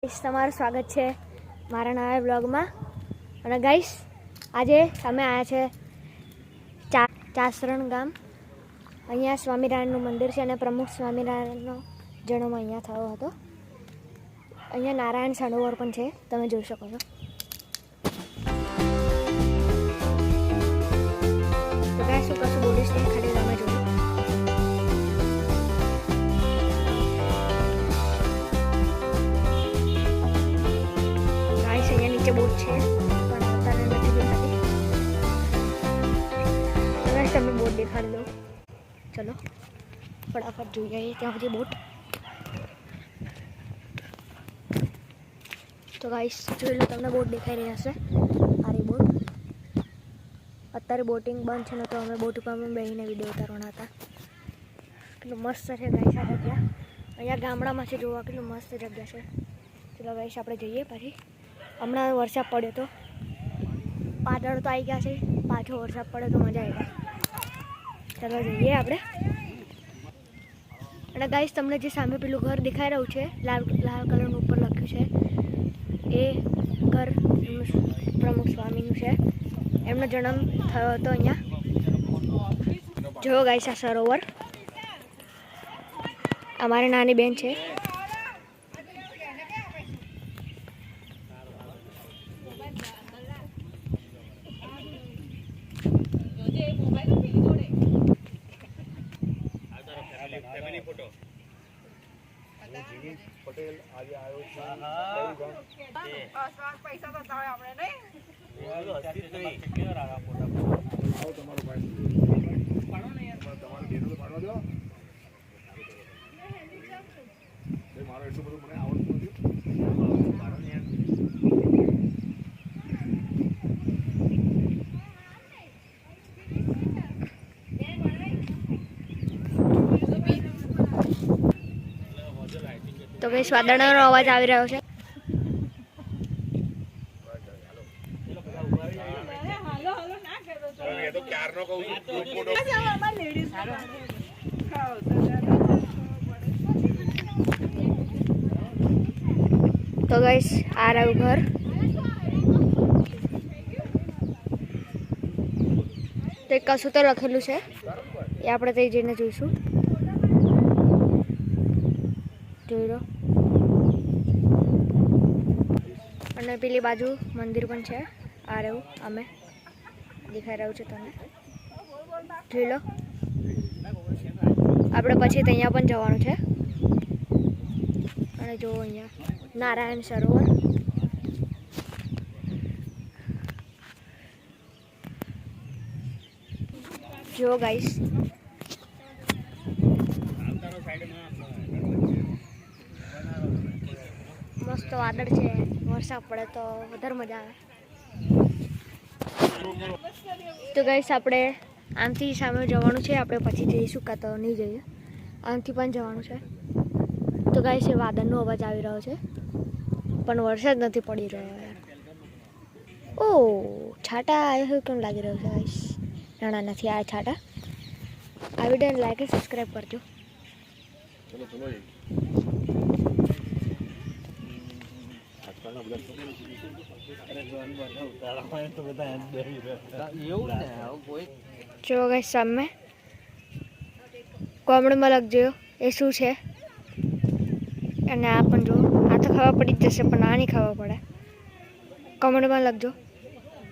તમારું સ્વાગત છે મારા નવા બ્લોગમાં. અને ગાઈસ આજે અમે આવ્યા છે ચાસરણ ગામ. અહીંયા સ્વામિનારાયણનું મંદિર છે અને પ્રમુખ સ્વામિનારાયણનો જન્મ અહીંયા થયો હતો. અહીંયા નારાયણ સરોવર પણ છે, તમે જોઈ શકો છો. તો ગાઈસ શું કશું બોલીશ નહીં, ખાલી તમે જોયું. નીચે બોટ છે પણ અત્યારે નથી દેખાતી. તમે બોટ દેખાડી દો. ચલો ફટાફટ જોઈ આવીએ ત્યાં સુધી બોટ. તો ગાઈસ જોઈ લો, તમને બોટ દેખાઈ રહી હશે. આરી બોટ. અત્યારે બોટિંગ બંધ છે ને, તો અમે બોટ ઉપર બેસીને વિડીયો ઉતારવાના હતા. કેટલું મસ્ત છે ગાઈસ આ જગ્યા. અહીંયા ગામડામાં છે, જોવા કેટલું મસ્ત જગ્યા છે. ચલો ગાઈસ આપણે જઈએ. પછી હમણાં વરસાદ પડ્યો તો, પાટણ તો આવી ગયા છે, પાછો વરસાદ પડે તો મજા આવી જાય. ચાલો જઈએ આપણે. અને ગાઈસ તમને જે સામે પેલું ઘર દેખાઈ રહ્યું છે, લાલ કલરનું ઉપર લખ્યું છે, એ ઘર પ્રમુખ સ્વામીનું છે. એમનો જન્મ થયો હતો અહીંયા. જો ગાઈસ આ સરોવર અમારી નાની બેન છે. પટેલ આજે આવ્યો છે. પૈસા તો આપણે નહીં. તમારો ભાઈ તમારે બેનો તો પાડવા દો. મારો એટલું બધું મને આવડતું નથી. તો કઈ વાદળનો અવાજ આવી રહ્યો છે. તો ગાઈસ આ રહ્યું ઘર. તે કશું તો લખેલું છે, એ આપણે તે જઈને જોઈશું. જોઈ લો. અને પેલી બાજુ મંદિર પણ છે. આ રહ્યું અમે દેખાઈ રહ્યું છે તમને. જોઈ લો. આપણે પછી ત્યાં પણ જવાનું છે. અને જો અહીંયા નારાયણ સરોવર. જો ગાઈસ મસ્ત વાદળ છે, વરસાદ પડે તો વધારે મજા આવે. તો ગાઈસ આપણે આમથી સામે જવાનું છે. આપણે પછી જઈશું, કાં તો નહીં જઈએ. આમથી પણ જવાનું છે. તો ગાઈસ એ વાદળનો અવાજ આવી રહ્યો છે, પણ વરસાદ નથી પડી રહ્યો યાર. ઓ છાંટા આવ્યો કેમ લાગી રહ્યો છે ગાઈસ? નાના નથી આ છાંટા. આ વિડીયોને લાઈક અને સબસ્ક્રાઈબ કરજો. જો ગાઈસ સામે કોમેન્ટમાં લખજો એ શું છે. અને આ પણ જો, આ તો ખબર પડી જ જશે, પણ આ નહીં ખબર પડે. કોમેન્ટમાં લખજો,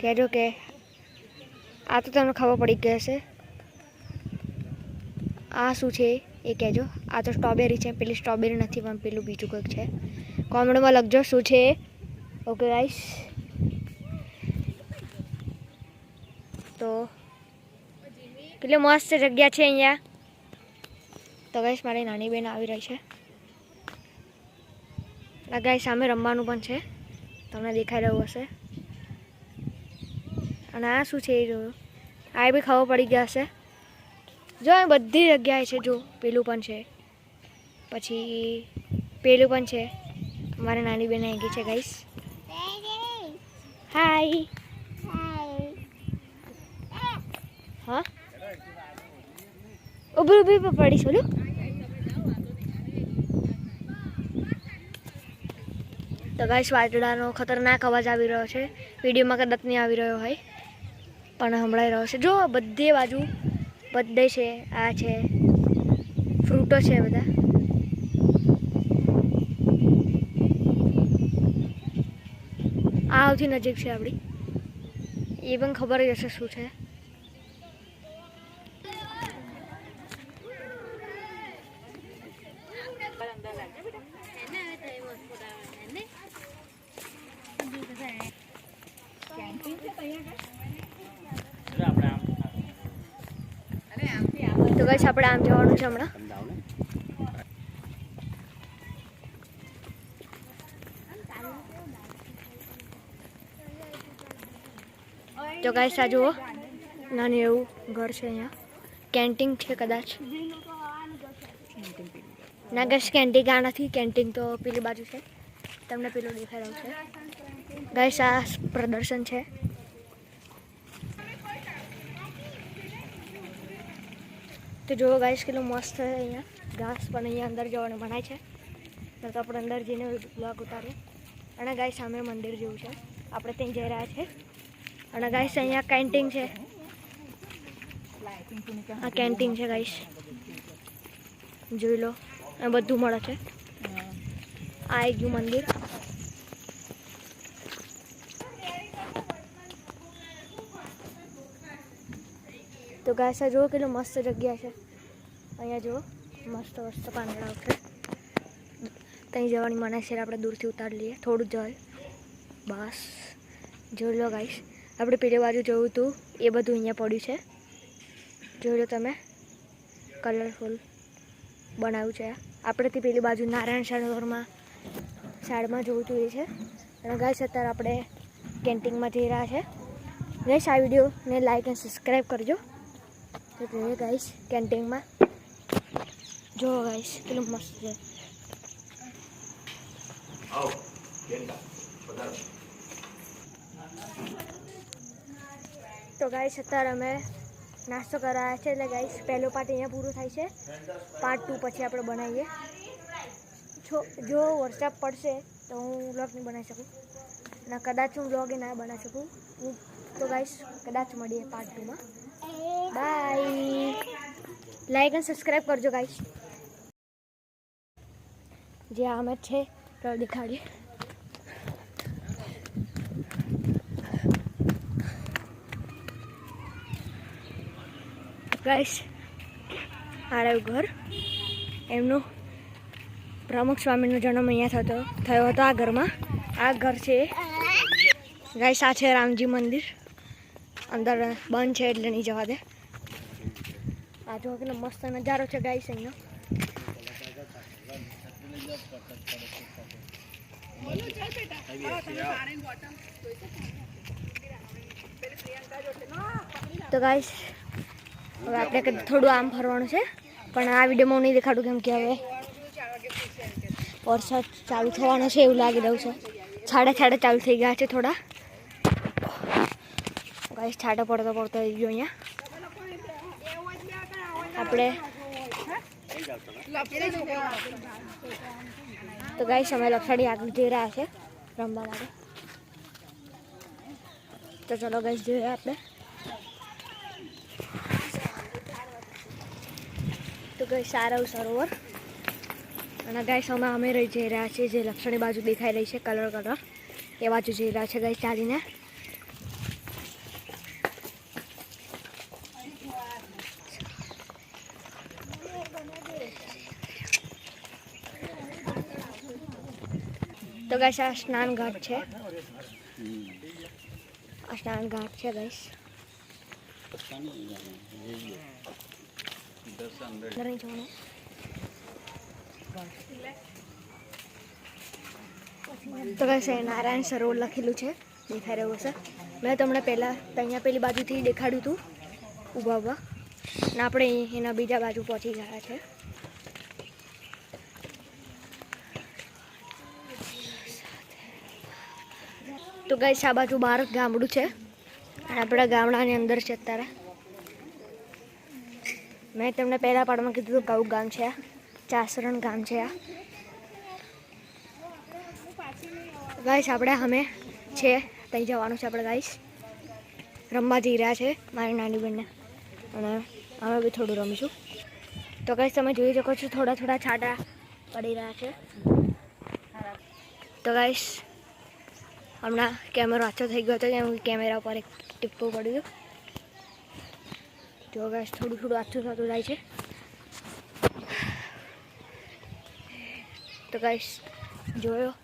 કહેજો કે આ તો તમને ખબર પડી ગઈ હશે. આ શું છે એ કહેજો. આ તો સ્ટ્રોબેરી છે, પેલી સ્ટ્રોબેરી નથી, પણ પેલું બીજું કંઈક છે. કોમેન્ટમાં લખજો શું છે. ઓકે ગાઈસ, તો કેટલી મસ્ત જગ્યા છે અહીંયા. તો ગાઈસ મારી નાની બેન આવી રહી છે. ગાઈસ સામે રમવાનું પણ છે, તમને દેખાઈ રહ્યું હશે. અને આ શું છે એ જોયું, આ બી ખબર પડી ગયા હશે. જો આ બધી જગ્યાએ છે. જો પેલું પણ છે, પછી પેલું પણ છે. મારી નાની બેન આવી ગઈ છે ગાઈસ. હાય. હા ઊભી ઊભી પડી છોલું. તો ગાઈસ વાટડાનો ખતરનાક અવાજ આવી રહ્યો છે. વિડીયોમાં કદાચ નહીં આવી રહ્યો હોય પણ સંભળાઈ રહ્યો છે. જો બધી બાજુ બધે છે, આ છે, ફ્રૂટો છે બધા. આ સૌથી નજીક છે આપણી, એ પણ ખબર જ હશે શું છે. તો ગાઈસ આપણે આમ જવાનું છે હમણાં. તો ગાઈસ આ જુઓ, નાનું એવું ઘર છે. અહીંયા કેન્ટીન છે કદાચ. ના ગાઈસ કેન્ટીન આ નથી, કેન્ટીન તો પેલી બાજુ છે. તમને પેલું દેખાઈ રહ્યું છે. ગાઈસ આ પ્રદર્શન છે. તો જુઓ ગાઈસ કેટલું મસ્ત છે. અહીંયા ઘાસ પણ અહીંયા અંદર જવાનું બનાય છે. તો આપણે અંદર જઈને બ્લોગ ઉતારીએ. અને ગાઈસ સામે મંદિર જેવું છે, આપણે ત્યાં જઈ રહ્યા છે. અને ગાઈસ અહીંયા કેન્ટીન છે. આ કેન્ટીન છે ગાઈસ, જોઈ લો. આ બધું મળે છે. આ એક ગયું મંદિર. તો ગાઈસ આ જુઓ કેટલું મસ્ત જગ્યા છે. અહીંયા જુઓ મસ્ત મસ્ત પાંદડાઓ છે. ત્યાં જવાની મને છે, આપણે દૂરથી ઉતારી લઈએ. થોડું જાય બસ. જોઈ લો ગાઈસ, આપણે પેલી બાજુ જોયું હતું એ બધું અહીંયા પડ્યું છે. જોઈ લો તમે, કલરફુલ બનાવ્યું છે. આપણે તે પેલી બાજુ નારાયણ સરોવરમાં સાઈડમાં જોયું હતું એ છે. અને ગાઈસ અત્યારે આપણે કેન્ટીનમાં જઈ રહ્યા છે. ગાઈસ આ વિડીયોને લાઈક અને સબસ્ક્રાઈબ કરજો. તો જોઈએ ગાઈસ કેન્ટીનમાં. જો ગાઈસ કેટલું મસ્ત છે. તો ગાઈસ અત્યારે અમે નાસ્તો કરાયા છે. એટલે ગાઈસ પહેલો પાર્ટ અહીંયા પૂરો થાય છે. પાર્ટ 2 પછી આપણે બનાવીએ. જો વરસાદ પડશે તો હું વ્લોગ નહીં બનાવી શકું, અને કદાચ હું વ્લોગ ના બનાવી શકું. તો ગાઈસ કદાચ મળીએ પાર્ટ 2માં. બાય. લાઈક અને સબસ્ક્રાઈબ કરજો ગાઈસ. જે આમ જ છે તો દેખાડીએ. ગાઈસ આ રહ્યું ઘર એમનું. પ્રમુખ સ્વામીનો જન્મ અહીંયા થયો હતો આ ઘરમાં. આ ઘર છે ગાઈસ. આ છે રામજી મંદિર. અંદર બંધ છે એટલે નહીં જવા દે. આ જો કેટલો મસ્ત નજારો છે ગાઈસ અહીંયા. તો ગાઈસ હવે આપણે થોડું આમ ફરવાનું છે, પણ આ વિડીયોમાં હું નહીં દેખાડું કેમ કે હવે વરસાદ ચાલુ થવાનો છે એવું લાગી રહ્યું છે. છાડા ચાલુ થઈ ગયા છે થોડા. ગાઈસ છાંટો પડતો થઈ ગયો અહીંયા. આપણે તો ગાઈસ અમે લક્ષાડી આગળ જઈ રહ્યા છે રમવા માટે. તો ચલો ગાઈસ જોઈએ આપણે. તો ગાઈસ સારું સરોવર. અને ગાઈસ અમે જઈ રહ્યા છીએ જે લક્ષણી બાજુ દેખાઈ રહી છે કલર એ બાજુ જઈ રહ્યા છે ગાઈસ ચાલીને. તો ગાઈસ આ સ્નાન ઘાટ છે. આ સ્નાન ઘાટ છે ગાઈસ. તો ગાઈસ નારાયણ સરોવર લખેલું છે, દેખાઈ રહ્યું છે. મેં તમને પહેલાં અહીંયા પેલી બાજુથી દેખાડ્યું હતું ઊભા ને આપણે એના બીજા બાજુ પહોંચી ગયા છે. તો ગાઈસ આ બાજુ બહાર ગામડું છે અને આપણા ગામડાની અંદર છે અત્યારે. મેં તમને પહેલા પાડમાં કીધું કયું ગામ છે આ. ચાસરણ ગામ છે આ. ગાઈસ આપણે અમે છે ત્યાં જવાનું છે આપણે ગાઈસ રમવા જઈ રહ્યા છે મારી નાની બેનને અને અમે બી થોડું રમીશું તો ગાઈસ તમે જોઈ શકો છો થોડા થોડા છાંટા પડી રહ્યા છે તો ગાઈસ હમણાં કેમેરો આછો થઈ ગયો હતો કેમ કે કેમેરા પર એક ટીપું પડ્યું તો ગાઈસ થોડું થોડું આછું થતું જાય છે તો ગાઈસ જોયો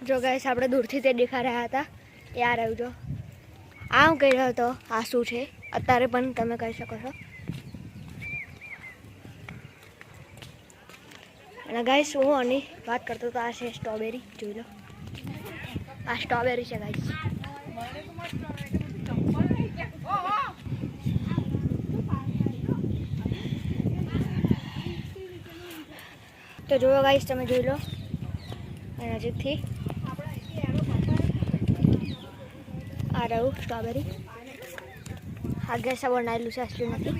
જો ગાઈસ આપણે દૂરથી તે દેખા રહ્યા હતા એ આ રહ્યું જો આ હું કહી રહ્યો હતો આ શું છે અત્યારે પણ તમે કહી શકો છો અને ગાઈસ હું આની વાત કરતો તો આ છે સ્ટ્રોબેરી જોઈ લો આ સ્ટ્રોબેરી છે ગાઈસ તો જોયો ગાઈસ તમે જોઈ લો નજીકથી આ રહ્યું સ્ટ્રોબેરી આ ગેસ બનાવેલું છે અસલી નથી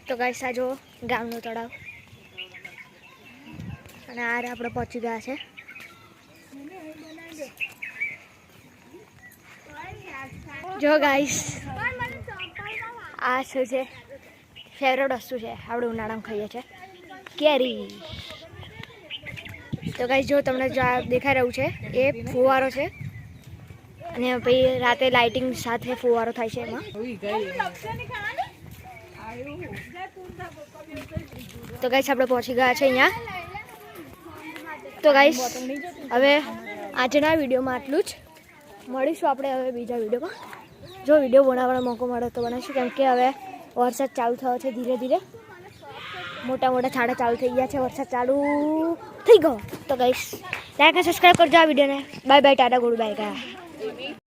તો ગાઈસ આ જો ગામનું તળાવ અને આ આપણે પહોંચી ગયા છે જો ગાઈસ આ શું છે ફેવરેટ વસ્તુ છે આપણે ઉનાળામાં ખાઈએ છીએ કેરી તો ગાઈસ જો તમને દેખાઈ રહ્યું છે એ ફુવારો છે અને પછી રાતે લાઇટિંગ સાથે ફુવારો થાય છે એમાં તો ગાઈસ આપણે પહોંચી ગયા છે અહીંયા તો ગાઈસ હવે આજના વિડીયોમાં આટલું જ મળીશું આપણે હવે બીજા વિડીયોમાં જો વિડીયો બનાવવાનો મોકો મળે તો બનાવીશું કેમ કે હવે વરસાદ ચાલુ થયો છે ધીરે ધીરે મોટા મોટા છાંટા ચાલુ થઈ ગયા છે વરસાદ ચાલુ થઈ ગયો તો ગાઈસ લાઈક અને સબસ્ક્રાઈબ કરજો આ વિડીયોને bye bye tata good bye ગયા